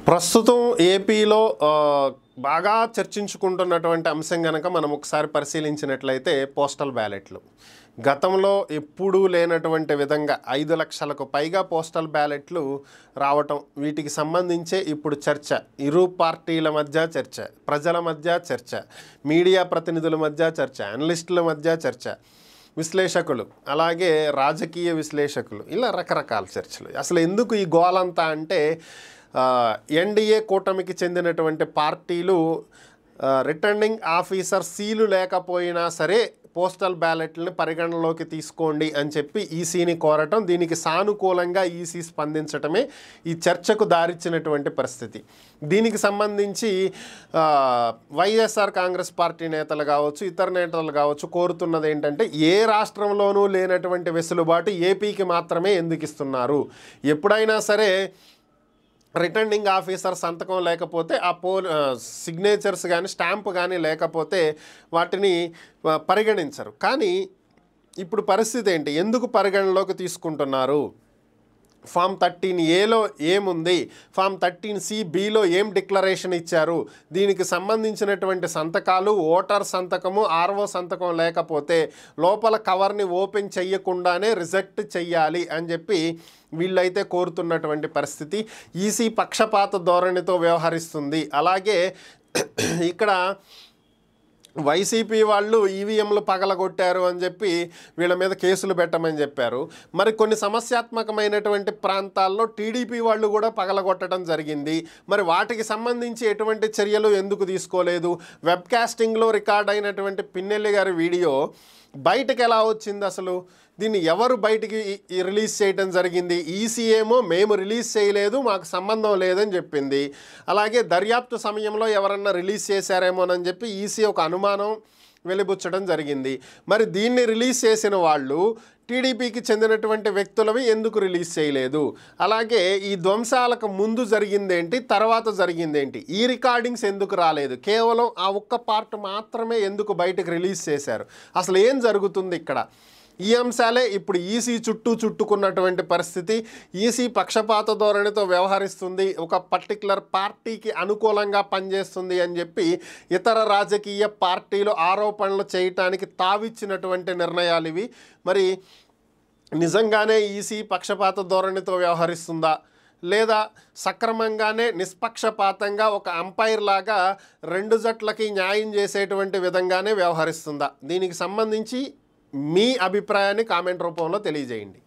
ప్రస్తుతం ఏపీలో బాగా చర్చించుకుంటున్నటువంటి అంశం గనక మనం ఒకసారి పరిశీలించినట్లయితే పోస్టల్ బ్యాలెట్లు. గతంలో ఎప్పుడూ లేనటువంటి విధంగా 5 లక్షలకు పైగా పోస్టల్ బ్యాలెట్లు రావటం, వీటికి సంబంధించే ఇప్పుడు చర్చ. ఇరు పార్టీల మధ్య చర్చ, ప్రజల మధ్య చర్చ, మీడియా ప్రతినిధుల మధ్య చర్చ, అనలిస్టుల మధ్య చర్చ, విశ్లేషకులు, అలాగే రాజకీయ విశ్లేషకులు, ఇలా రకరకాల చర్చలు. అసలు ఎందుకు ఈ గోలంతా అంటే ఎన్డీఏ కూటమికి చెందినటువంటి పార్టీలు రిటర్నింగ్ ఆఫీసర్ సీలు లేకపోయినా సరే పోస్టల్ బ్యాలెట్లని పరిగణలోకి తీసుకోండి అని చెప్పి ఈసీని కోరటం, దీనికి సానుకూలంగా ఈసీ స్పందించటమే ఈ చర్చకు దారిచ్చినటువంటి పరిస్థితి. దీనికి సంబంధించి వైఎస్ఆర్ కాంగ్రెస్ పార్టీ నేతలు కావచ్చు, ఇతర నేతలు కావచ్చు కోరుతున్నది ఏంటంటే, ఏ రాష్ట్రంలోనూ లేనటువంటి వెసులుబాటు ఏపీకి మాత్రమే ఎందుకు ఇస్తున్నారు? ఎప్పుడైనా సరే రిటర్నింగ్ ఆఫీసర్ సంతకం లేకపోతే ఆ సిగ్నేచర్స్ కానీ స్టాంప్ కానీ లేకపోతే వాటిని పరిగణించరు. కానీ ఇప్పుడు పరిస్థితి ఏంటి? ఎందుకు పరిగణలోకి తీసుకుంటున్నారు? ఫామ్ 13ఏలో ఏముంది, ఫామ్ 13CBలో ఏం డిక్లరేషన్ ఇచ్చారు, దీనికి సంబంధించినటువంటి సంతకాలు, ఓటర్ సంతకము, ఆర్ఓ సంతకం లేకపోతే లోపల కవర్ని ఓపెన్ చెయ్యకుండానే రిజెక్ట్ చెయ్యాలి అని చెప్పి వీళ్ళైతే కోరుతున్నటువంటి పరిస్థితి. ఈసీ పక్షపాత ధోరణితో వ్యవహరిస్తుంది. అలాగే ఇక్కడ వైసీపీ వాళ్ళు ఈవీఎంలు పగలగొట్టారు అని చెప్పి వీళ్ళ మీద కేసులు పెట్టమని చెప్పారు. మరి కొన్ని సమస్యాత్మకమైనటువంటి ప్రాంతాల్లో టీడీపీ వాళ్ళు కూడా పగలగొట్టడం జరిగింది. మరి వాటికి సంబంధించి ఎటువంటి చర్యలు ఎందుకు తీసుకోలేదు? వెబ్కాస్టింగ్లో రికార్డ్ అయినటువంటి పిన్నెల్లి గారి వీడియో బయటకు ఎలా వచ్చింది? అసలు దీన్ని ఎవరు బయటికి రిలీజ్ చేయడం జరిగింది? ఈసీ ఏమో మేము రిలీజ్ చేయలేదు, మాకు సంబంధం లేదని చెప్పింది. అలాగే దర్యాప్తు సమయంలో ఎవరన్నా రిలీజ్ చేశారేమోనని చెప్పి ఈసీ ఒక అనుమానం వెలిబుచ్చడం జరిగింది. మరి దీన్ని రిలీజ్ చేసిన వాళ్ళు టీడీపీకి చెందినటువంటి వ్యక్తులవి ఎందుకు రిలీజ్ చేయలేదు? అలాగే ఈ ధ్వంసాలకు ముందు జరిగిందేంటి, తర్వాత జరిగిందేంటి, ఈ రికార్డింగ్స్ ఎందుకు రాలేదు? కేవలం ఆ ఒక్క పార్ట్ మాత్రమే ఎందుకు బయటకు రిలీజ్ చేశారు? అసలు ఏం జరుగుతుంది ఇక్కడ? ఈ అంశాలే ఇప్పుడు ఈసీ చుట్టూ చుట్టుకున్నటువంటి పరిస్థితి. ఈసీ పక్షపాత ధోరణితో వ్యవహరిస్తుంది, ఒక పర్టికులర్ పార్టీకి అనుకూలంగా పనిచేస్తుంది అని చెప్పి ఇతర రాజకీయ పార్టీలు ఆరోపణలు చేయటానికి తావిచ్చినటువంటి నిర్ణయాలు ఇవి. మరి నిజంగానే ఈసీ పక్షపాత ధోరణితో వ్యవహరిస్తుందా, లేదా సక్రమంగానే నిష్పక్షపాతంగా ఒక అంపైర్ లాగా రెండు జట్లకి న్యాయం చేసేటువంటి విధంగానే వ్యవహరిస్తుందా? దీనికి సంబంధించి మీ అభిప్రాయాన్ని కామెంట్ రూపంలో తెలియజేయండి.